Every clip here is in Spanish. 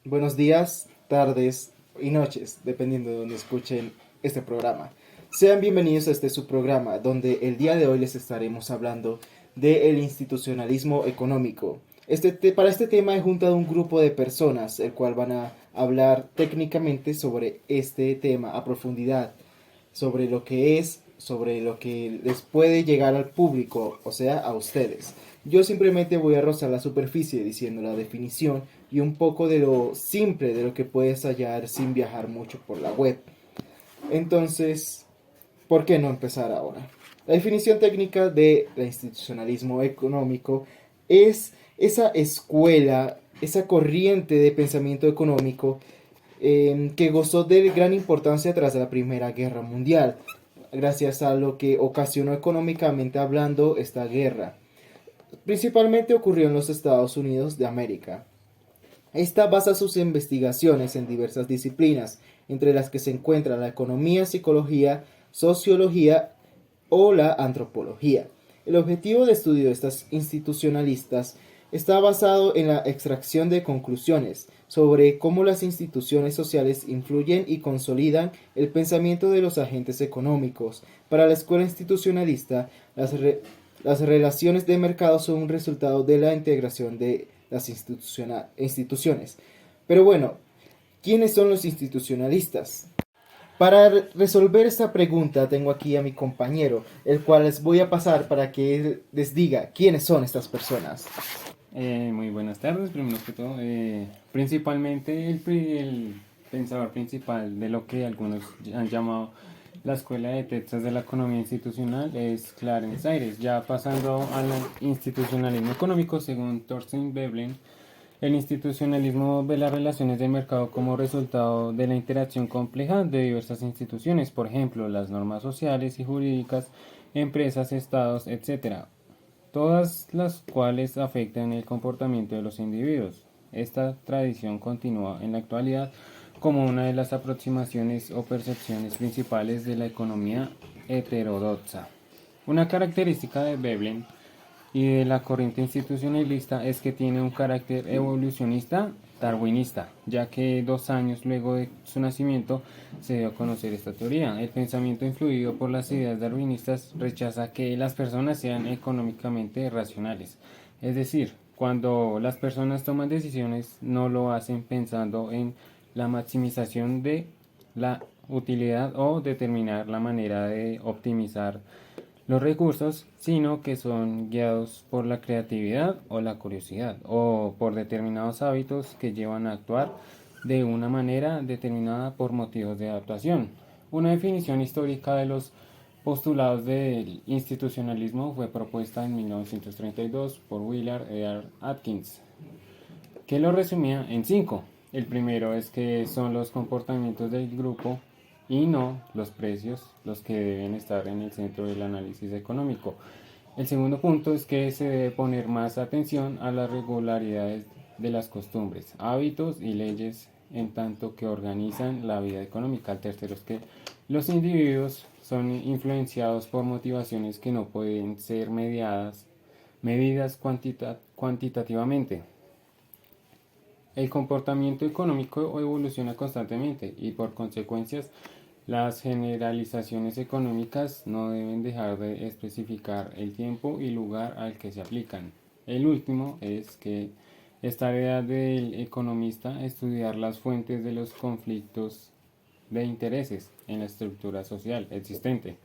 Buenos días, tardes y noches, dependiendo de donde escuchen este programa. Sean bienvenidos a este su programa, donde el día de hoy les estaremos hablando del institucionalismo económico. Para este tema he juntado un grupo de personas, el cual van a hablar técnicamente sobre este tema a profundidad, sobre lo que es, sobre lo que les puede llegar al público, o sea, a ustedes. Yo simplemente voy a rozar la superficie diciendo la definición y un poco de lo simple de lo que puedes hallar sin viajar mucho por la web. Entonces, ¿por qué no empezar ahora? La definición técnica de institucionalismo económico es esa escuela, esa corriente de pensamiento económico que gozó de gran importancia tras la Primera Guerra Mundial, gracias a lo que ocasionó económicamente hablando esta guerra. Principalmente ocurrió en los Estados Unidos de América. Esta basa sus investigaciones en diversas disciplinas, entre las que se encuentran la economía, psicología, sociología o la antropología. El objetivo de estudio de estas institucionalistas está basado en la extracción de conclusiones sobre cómo las instituciones sociales influyen y consolidan el pensamiento de los agentes económicos. Para la escuela institucionalista, las relaciones de mercado son un resultado de la integración de las instituciones. Pero bueno, ¿quiénes son los institucionalistas? Para resolver esta pregunta tengo aquí a mi compañero, el cual les voy a pasar para que él les diga quiénes son estas personas. Muy buenas tardes, primero que todo. Principalmente el pensador principal de lo que algunos han llamado la escuela de Texas de la economía institucional es Clarence Ayres. Ya pasando al institucionalismo económico, según Thorstein Veblen, el institucionalismo ve las relaciones de mercado como resultado de la interacción compleja de diversas instituciones, por ejemplo, las normas sociales y jurídicas, empresas, estados, etc., todas las cuales afectan el comportamiento de los individuos. Esta tradición continúa en la actualidad como una de las aproximaciones o percepciones principales de la economía heterodoxa. Una característica de Veblen y de la corriente institucionalista es que tiene un carácter evolucionista darwinista, ya que 2 años luego de su nacimiento se dio a conocer esta teoría. El pensamiento influido por las ideas darwinistas rechaza que las personas sean económicamente racionales, es decir, cuando las personas toman decisiones no lo hacen pensando en la maximización de la utilidad o determinar la manera de optimizar los recursos, sino que son guiados por la creatividad o la curiosidad, o por determinados hábitos que llevan a actuar de una manera determinada por motivos de adaptación. Una definición histórica de los postulados del institucionalismo fue propuesta en 1932 por Willard Edward Atkins, que lo resumía en 5. El primero es que son los comportamientos del grupo y no los precios los que deben estar en el centro del análisis económico. El segundo punto es que se debe poner más atención a las regularidades de las costumbres, hábitos y leyes en tanto que organizan la vida económica. El tercero es que los individuos son influenciados por motivaciones que no pueden ser medidas cuantitativamente. El comportamiento económico evoluciona constantemente y por consecuencias las generalizaciones económicas no deben dejar de especificar el tiempo y lugar al que se aplican. El último es que es tarea del economista estudiar las fuentes de los conflictos de intereses en la estructura social existente.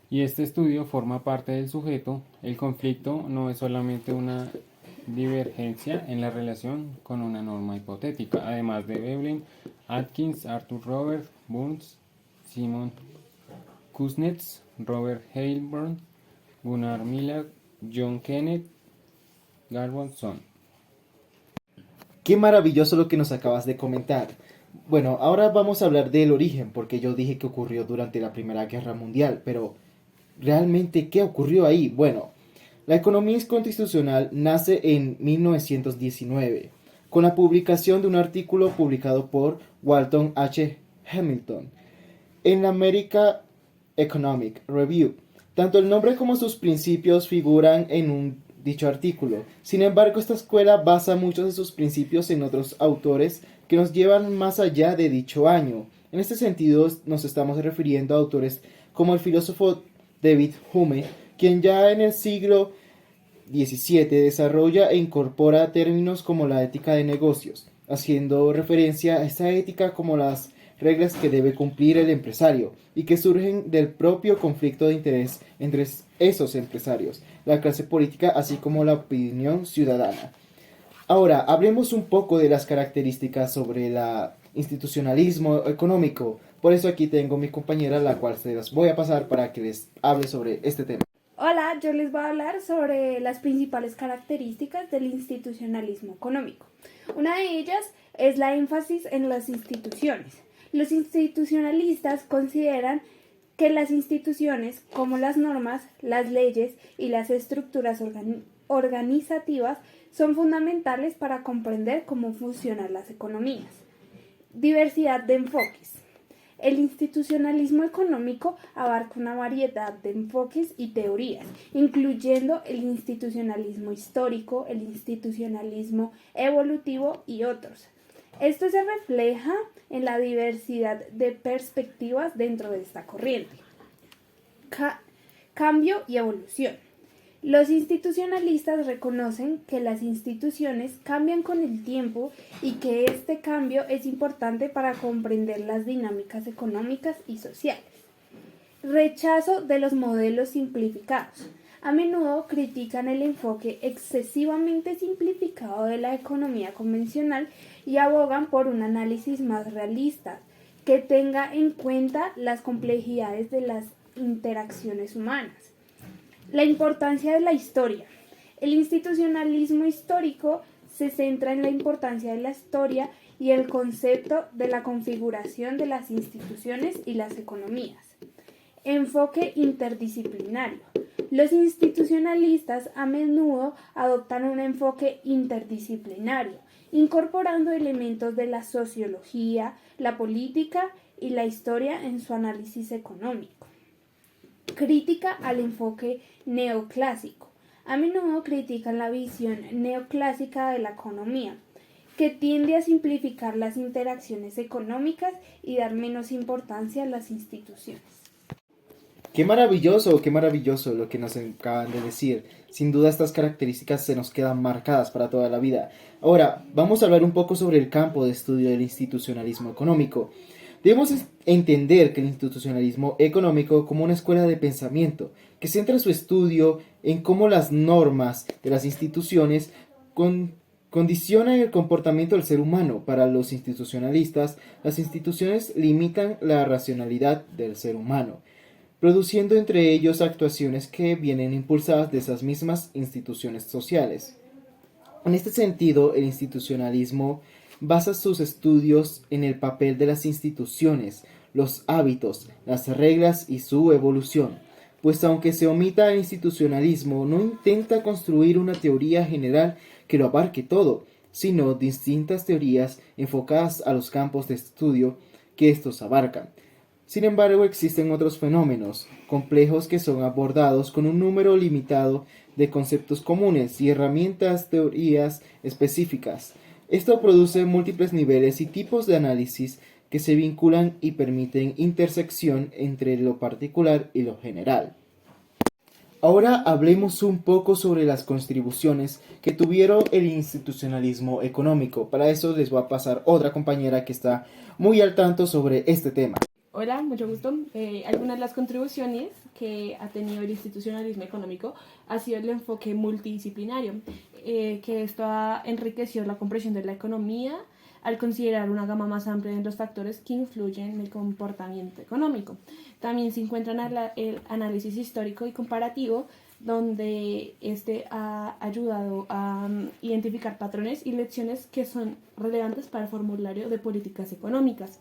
Y este estudio forma parte del sujeto. El conflicto no es solamente una divergencia en la relación con una norma hipotética. Además de Veblen, Atkins, Arthur Robert, Burns, Simon Kuznets, Robert Heilbron, Gunnar Miller, John Kenneth Garrison. Qué maravilloso lo que nos acabas de comentar. Bueno, ahora vamos a hablar del origen, porque yo dije que ocurrió durante la Primera Guerra Mundial, pero ¿realmente qué ocurrió ahí? Bueno, la economía constitucional nace en 1919, con la publicación de un artículo publicado por Walton H. Hamilton en la American Economic Review. Tanto el nombre como sus principios figuran en un dicho artículo. Sin embargo, esta escuela basa muchos de sus principios en otros autores que nos llevan más allá de dicho año. En este sentido, nos estamos refiriendo a autores como el filósofo David Hume, quien ya en el siglo XVII desarrolla e incorpora términos como la ética de negocios, haciendo referencia a esta ética como las reglas que debe cumplir el empresario y que surgen del propio conflicto de interés entre esos empresarios, la clase política, así como la opinión ciudadana. Ahora, hablemos un poco de las características sobre el institucionalismo económico. Por eso aquí tengo mi compañera, la cual se las voy a pasar para que les hable sobre este tema. Hola, yo les voy a hablar sobre las principales características del institucionalismo económico. Una de ellas es la énfasis en las instituciones. Los institucionalistas consideran que las instituciones, como las normas, las leyes y las estructuras organizativas, son fundamentales para comprender cómo funcionan las economías. Diversidad de enfoques. El institucionalismo económico abarca una variedad de enfoques y teorías, incluyendo el institucionalismo histórico, el institucionalismo evolutivo y otros. Esto se refleja en la diversidad de perspectivas dentro de esta corriente. Cambio y evolución. Los institucionalistas reconocen que las instituciones cambian con el tiempo y que este cambio es importante para comprender las dinámicas económicas y sociales. Rechazo de los modelos simplificados. A menudo critican el enfoque excesivamente simplificado de la economía convencional y abogan por un análisis más realista, que tenga en cuenta las complejidades de las interacciones humanas. La importancia de la historia. El institucionalismo histórico se centra en la importancia de la historia y el concepto de la configuración de las instituciones y las economías. Enfoque interdisciplinario. Los institucionalistas a menudo adoptan un enfoque interdisciplinario, incorporando elementos de la sociología, la política y la historia en su análisis económico. Crítica al enfoque neoclásico. A menudo critican la visión neoclásica de la economía, que tiende a simplificar las interacciones económicas y dar menos importancia a las instituciones. Qué maravilloso lo que nos acaban de decir. Sin duda estas características se nos quedan marcadas para toda la vida. Ahora, vamos a hablar un poco sobre el campo de estudio del institucionalismo económico. Debemos entender que el institucionalismo económico como una escuela de pensamiento que centra su estudio en cómo las normas de las instituciones condicionan el comportamiento del ser humano. Para los institucionalistas, las instituciones limitan la racionalidad del ser humano, produciendo entre ellos actuaciones que vienen impulsadas de esas mismas instituciones sociales. En este sentido, el institucionalismo basa sus estudios en el papel de las instituciones, los hábitos, las reglas y su evolución, pues aunque se omita el institucionalismo, no intenta construir una teoría general que lo abarque todo, sino distintas teorías enfocadas a los campos de estudio que estos abarcan. Sin embargo, existen otros fenómenos complejos que son abordados con un número limitado de conceptos comunes y teorías específicas. Esto produce múltiples niveles y tipos de análisis que se vinculan y permiten intersección entre lo particular y lo general. Ahora hablemos un poco sobre las contribuciones que tuvieron el institucionalismo económico. Para eso les voy a pasar otra compañera que está muy al tanto sobre este tema. Hola, mucho gusto. Algunas de las contribuciones que ha tenido el institucionalismo económico ha sido el enfoque multidisciplinario, que esto ha enriquecido la comprensión de la economía al considerar una gama más amplia de los factores que influyen en el comportamiento económico. También se encuentra el análisis histórico y comparativo, donde este ha ayudado a identificar patrones y lecciones que son relevantes para el formulario de políticas económicas.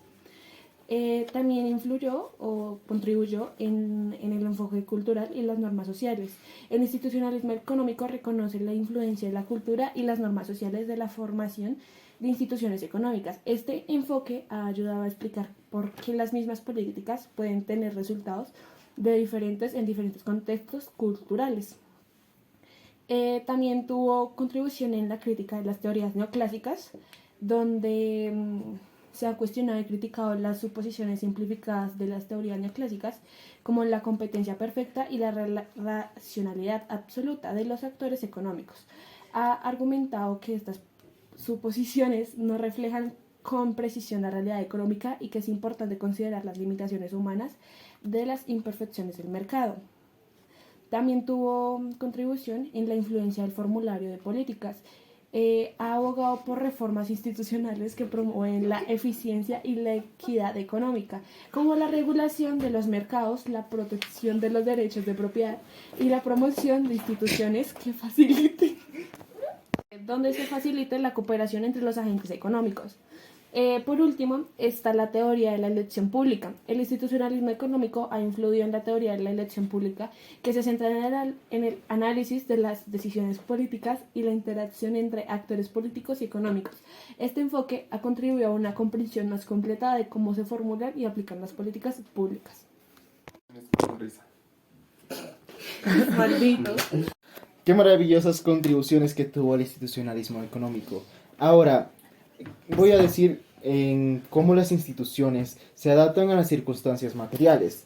También influyó o contribuyó en el enfoque cultural y las normas sociales. El institucionalismo económico reconoce la influencia de la cultura y las normas sociales de la formación de instituciones económicas. Este enfoque ha ayudado a explicar por qué las mismas políticas pueden tener resultados en diferentes contextos culturales. También tuvo contribución en la crítica de las teorías neoclásicas, donde se ha cuestionado y criticado las suposiciones simplificadas de las teorías neoclásicas, como la competencia perfecta y la racionalidad absoluta de los actores económicos. Ha argumentado que estas suposiciones no reflejan con precisión la realidad económica y que es importante considerar las limitaciones humanas de las imperfecciones del mercado. También tuvo contribución en la influencia del formulario de políticas. Ha abogado por reformas institucionales que promueven la eficiencia y la equidad económica, como la regulación de los mercados, la protección de los derechos de propiedad y la promoción de instituciones que faciliten, donde se facilite la cooperación entre los agentes económicos. Por último, está la teoría de la elección pública. El institucionalismo económico ha influido en la teoría de la elección pública, que se centra en el análisis de las decisiones políticas y la interacción entre actores políticos y económicos. Este enfoque ha contribuido a una comprensión más completa de cómo se formulan y aplican las políticas públicas. Malditos. Qué maravillosas contribuciones que tuvo el institucionalismo económico. Ahora, voy a decir en cómo las instituciones se adaptan a las circunstancias materiales.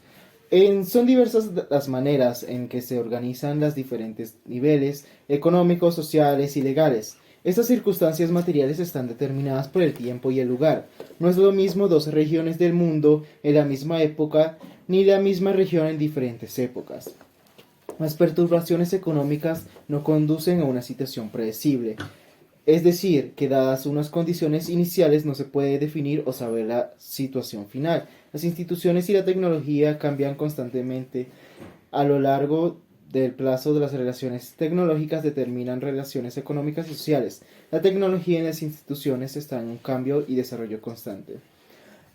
Son diversas las maneras en que se organizan los diferentes niveles económicos, sociales y legales. Estas circunstancias materiales están determinadas por el tiempo y el lugar. No es lo mismo dos regiones del mundo en la misma época, ni la misma región en diferentes épocas. Las perturbaciones económicas no conducen a una situación predecible. Es decir, que dadas unas condiciones iniciales no se puede definir o saber la situación final. Las instituciones y la tecnología cambian constantemente. A lo largo del plazo de las relaciones tecnológicas determinan relaciones económicas y sociales. La tecnología y las instituciones están en un cambio y desarrollo constante.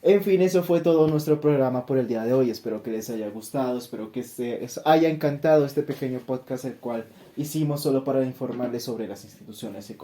En fin, eso fue todo nuestro programa por el día de hoy. Espero que les haya gustado, espero que les haya encantado este pequeño podcast, el cual hicimos solo para informarles sobre las instituciones económicas.